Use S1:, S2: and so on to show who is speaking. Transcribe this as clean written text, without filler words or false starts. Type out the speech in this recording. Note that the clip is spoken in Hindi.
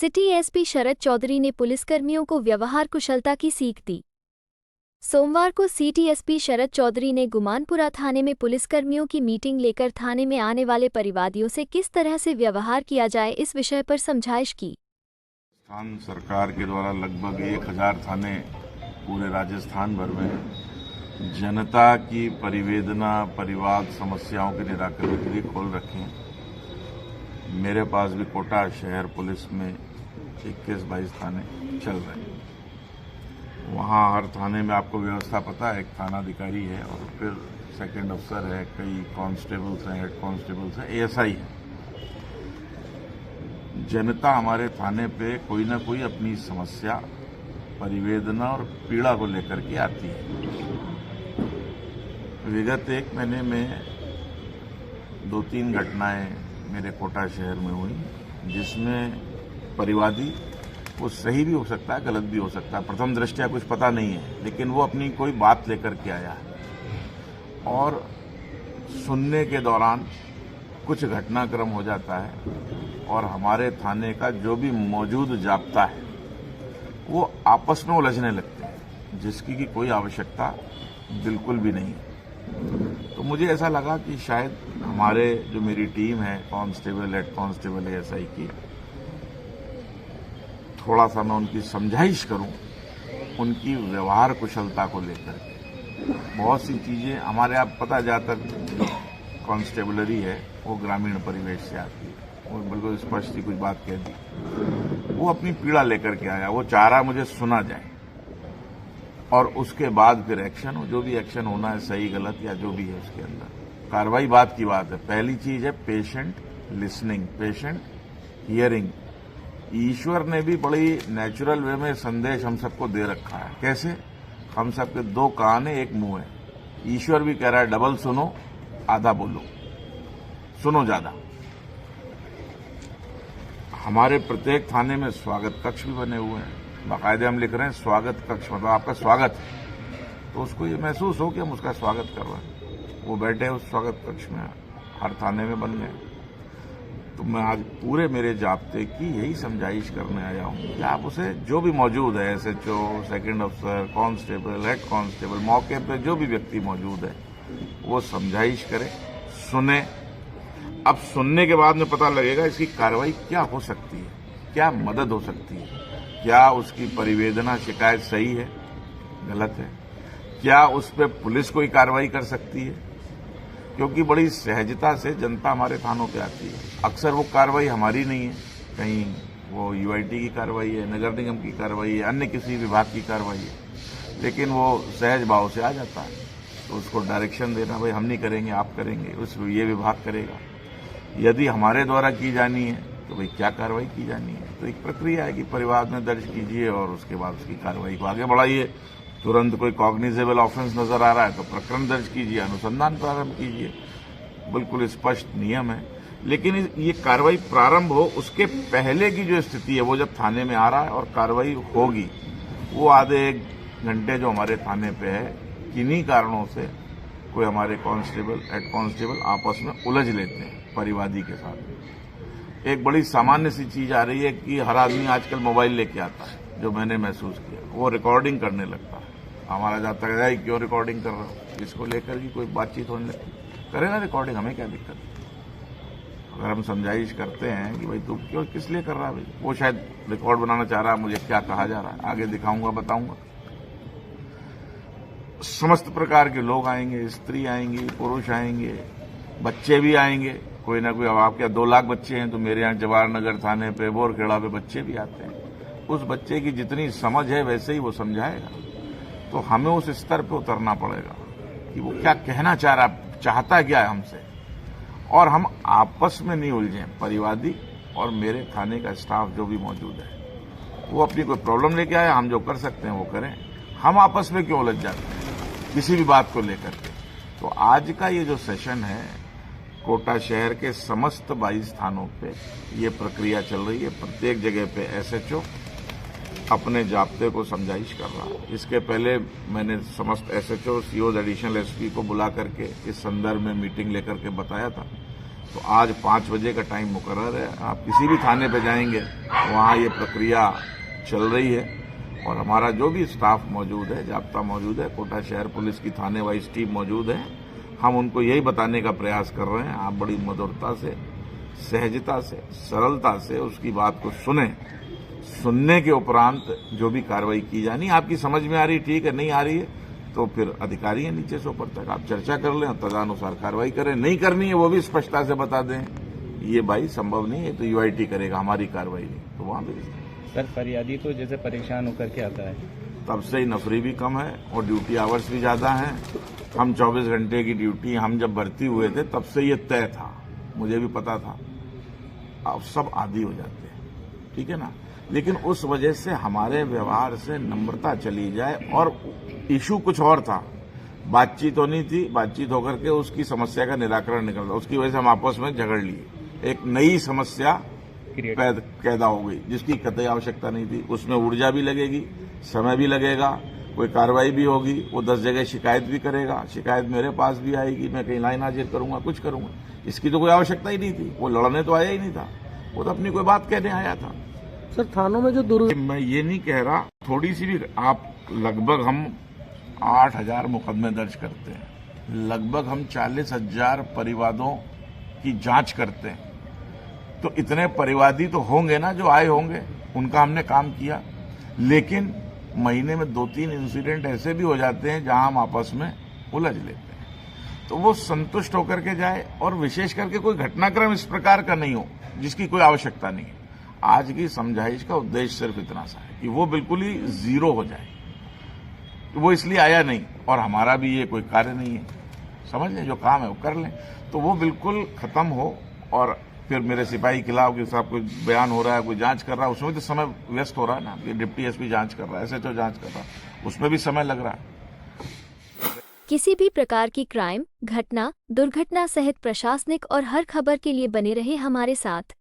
S1: सिटी एसपी शरद चौधरी ने पुलिसकर्मियों को व्यवहार कुशलता की सीख दी। सोमवार को सिटी एसपी शरद चौधरी ने गुमानपुरा थाने में पुलिसकर्मियों की मीटिंग लेकर थाने में आने वाले परिवादियों से किस तरह से व्यवहार किया जाए इस विषय पर समझाइश की।
S2: राजस्थान सरकार के द्वारा लगभग 1000 थाने पूरे राजस्थान भर में जनता की परिवेदना परिवाद समस्याओं के निराकरण के लिए खोल रखे हैं। मेरे पास भी कोटा शहर पुलिस में 21-22 थाने चल रहे हैं। वहाँ हर थाने में आपको व्यवस्था पता है, एक थानाधिकारी है और फिर सेकंड अफसर है, कई कांस्टेबल्स हैं, हेड कांस्टेबल्स हैं, एएसआई है। जनता हमारे थाने पे कोई ना कोई अपनी समस्या परिवेदना और पीड़ा को लेकर के आती है। विगत 1 महीने में 2-3 घटनाएं मेरे कोटा शहर में हुई, जिसमें परिवादी वो सही भी हो सकता है, गलत भी हो सकता है, प्रथम दृष्टया कुछ पता नहीं है, लेकिन वो अपनी कोई बात लेकर के आया है और सुनने के दौरान कुछ घटनाक्रम हो जाता है और हमारे थाने का जो भी मौजूद जाब्ता है वो आपस में उलझने लगते हैं, जिसकी की कोई आवश्यकता बिल्कुल भी नहीं है। तो मुझे ऐसा लगा कि शायद हमारे जो मेरी टीम है कांस्टेबल, हेड कांस्टेबल, एएसआई की, थोड़ा सा मैं उनकी समझाइश करूं उनकी व्यवहार कुशलता को लेकर के। बहुत सी चीजें हमारे आप पता जाता जो कांस्टेबलरी है वो ग्रामीण परिवेश से आती है, वो बिल्कुल स्पष्ट ही कुछ बात कह दी, वो अपनी पीड़ा लेकर के आया, वो चाह रहा मुझे सुना जाए और उसके बाद फिर एक्शन हो, जो भी एक्शन होना है, सही गलत या जो भी है उसके अंदर कार्रवाई। बात की बात है। पहली चीज है पेशेंट लिसनिंग, पेशेंट हियरिंग। ईश्वर ने भी बड़ी नेचुरल वे में संदेश हम सबको दे रखा है। कैसे? हम सबके 2 कान है, 1 मुंह है। ईश्वर भी कह रहा है डबल सुनो, आधा बोलो, सुनो ज्यादा। हमारे प्रत्येक थाने में स्वागत कक्ष भी बने हुए हैं, बाकायदे हम लिख रहे हैं स्वागत कक्ष, मतलब आपका स्वागत है तो उसको ये महसूस हो कि हम उसका स्वागत कर रहे हैं। वो बैठे उस स्वागत कक्ष में, हर थाने में बन गए। तो मैं आज पूरे मेरे जाब्ते की यही समझाइश करने आया हूं कि आप उसे जो भी मौजूद है, एसएचओ, सेकंड अफसर, कांस्टेबल, हेड कांस्टेबल, मौके पे जो भी व्यक्ति मौजूद है वो समझाइश करे, सुने। अब सुनने के बाद में पता लगेगा इसकी कार्रवाई क्या हो सकती है, क्या मदद हो सकती है, क्या उसकी परिवेदना शिकायत सही है, गलत है, क्या उस पर पुलिस कोई कार्रवाई कर सकती है, क्योंकि बड़ी सहजता से जनता हमारे थानों पे आती है। अक्सर वो कार्रवाई हमारी नहीं है, कहीं वो यूआईटी की कार्रवाई है, नगर निगम की कार्रवाई है, अन्य किसी विभाग की कार्रवाई है, लेकिन वो सहज भाव से आ जाता है। तो उसको डायरेक्शन देना, भाई हम नहीं करेंगे, आप करेंगे, उस ये विभाग करेगा। यदि हमारे द्वारा की जानी है तो भाई क्या कार्रवाई की जानी है। तो एक प्रक्रिया है कि परिवार में दर्ज कीजिए और उसके बाद उसकी कार्रवाई को आगे बढ़ाइए। तुरंत कोई कॉग्निजेबल ऑफेंस नजर आ रहा है तो प्रकरण दर्ज कीजिए, अनुसंधान प्रारंभ कीजिए, बिल्कुल स्पष्ट नियम है। लेकिन ये कार्रवाई प्रारंभ हो उसके पहले की जो स्थिति है, वो जब थाने में आ रहा है और कार्रवाई होगी, वो आधे 1 घंटे जो हमारे थाने पे है, किन्हीं कारणों से कोई हमारे कांस्टेबल, हेड कांस्टेबल आपस में उलझ लेते हैं परिवादी के साथ। एक बड़ी सामान्य सी चीज आ रही है कि हर आदमी आजकल मोबाइल लेके आता है, जो मैंने महसूस किया, वो रिकॉर्डिंग करने लगता है। हमारा जाता है क्यों रिकॉर्डिंग कर रहा हो, इसको लेकर की कोई बातचीत होने लगती, करे ना रिकॉर्डिंग, हमें क्या दिक्कत है। अगर हम समझाइश करते हैं कि भाई तू क्यों, किस लिए कर रहा है, भाई वो शायद रिकॉर्ड बनाना चाह रहा है, मुझे क्या कहा जा रहा है आगे दिखाऊंगा, बताऊंगा। समस्त प्रकार के लोग आएंगे, स्त्री आएंगी, पुरुष आएंगे, बच्चे भी आएंगे, कोई ना कोई। अब आपके 2 लाख बच्चे हैं तो मेरे यहाँ जवाहर नगर थाने पे, बोरखेड़ा पे बच्चे भी आते हैं। उस बच्चे की जितनी समझ है वैसे ही वो समझाएगा। तो हमें उस स्तर पे उतरना पड़ेगा कि वो क्या कहना चाह रहा, चाहता क्या है हमसे, और हम आपस में नहीं उलझें। परिवादी और मेरे थाने का स्टाफ जो भी मौजूद है वो अपनी कोई प्रॉब्लम लेके आए, हम जो कर सकते हैं वो करें। हम आपस में क्यों उलझ जाते हैं किसी भी बात को लेकर के। तो आज का ये जो सेशन है, कोटा शहर के समस्त 22 थानों पे ये प्रक्रिया चल रही है। प्रत्येक जगह पे एसएचओ अपने जाब्ते को समझाइश कर रहा है। इसके पहले मैंने समस्त एसएचओ, सीओ, एडिशनल एसपी को बुला करके इस संदर्भ में मीटिंग लेकर के बताया था तो आज 5 बजे का टाइम मुकर्रर है। आप किसी भी थाने पे जाएंगे वहाँ ये प्रक्रिया चल रही है और हमारा जो भी स्टाफ मौजूद है, जाब्ता मौजूद है, कोटा शहर पुलिस की थाने वाइज टीम मौजूद है। हम उनको यही बताने का प्रयास कर रहे हैं, आप बड़ी मधुरता से, सहजता से, सरलता से उसकी बात को सुनने के उपरांत जो भी कार्रवाई की जानी, आपकी समझ में आ रही ठीक है, नहीं आ रही है तो फिर अधिकारी है नीचे से ऊपर तक, आप चर्चा कर लें और तदनुसार कार्रवाई करें। नहीं करनी है वो भी स्पष्टता से बता दें, ये भाई संभव नहीं है तो यूआईटी करेगा, हमारी कार्रवाई नहीं, तो वहां भी
S3: सर फरियादी तो जैसे परेशान होकर के आता है,
S2: तब से ही नफरी भी कम है और ड्यूटी आवर्स भी ज्यादा हैं। हम 24 घंटे की ड्यूटी, हम जब भर्ती हुए थे तब से ये तय था, मुझे भी पता था। अब सब आदी हो जाते हैं, ठीक है ना, लेकिन उस वजह से हमारे व्यवहार से नम्रता चली जाए। और इशू कुछ और था, बातचीत होनी थी, बातचीत होकर के उसकी समस्या का निराकरण निकलता, उसकी वजह से हम आपस में झगड़ लिए, एक नई समस्या पैदा हो गई जिसकी कतई आवश्यकता नहीं थी। उसमें ऊर्जा भी लगेगी, समय भी लगेगा, कोई कार्रवाई भी होगी, वो 10 जगह शिकायत भी करेगा, शिकायत मेरे पास भी आएगी, मैं कहीं लाइन हाजिर करूंगा, कुछ करूंगा, इसकी तो कोई आवश्यकता ही नहीं थी। वो लड़ने तो आया ही नहीं था, वो तो अपनी कोई बात कहने आया था।
S4: सर थानों में जो
S2: मैं ये नहीं कह रहा, थोड़ी सी भी आप, लगभग हम 8,000 मुकदमे दर्ज करते हैं, लगभग हम 40,000 परिवादों की जांच करते हैं, तो इतने परिवादी तो होंगे ना जो आए होंगे, उनका हमने काम किया। लेकिन महीने में 2-3 इंसिडेंट ऐसे भी हो जाते हैं जहां हम आपस में उलझ लेते हैं, तो वो संतुष्ट होकर के जाए और विशेष करके कोई घटनाक्रम इस प्रकार का नहीं हो जिसकी कोई आवश्यकता नहीं है। आज की समझाइश का उद्देश्य सिर्फ इतना सा है कि वो बिल्कुल ही जीरो हो जाए, वो इसलिए आया नहीं और हमारा भी ये कोई कार्य नहीं है, समझ लें, जो काम है वो कर लें, तो वो बिल्कुल खत्म हो। और फिर मेरे सिपाही खिलाफ कि साहब कोई बयान हो रहा है, कोई जांच कर रहा है, उसमें तो समय व्यस्त हो रहा है ना, कि डिप्टी एसपी जांच कर रहा है, SHO जांच कर रहा है, उसमें भी समय लग रहा है।
S1: किसी भी प्रकार की क्राइम, घटना, दुर्घटना सहित प्रशासनिक और हर खबर के लिए बने रहे हमारे साथ।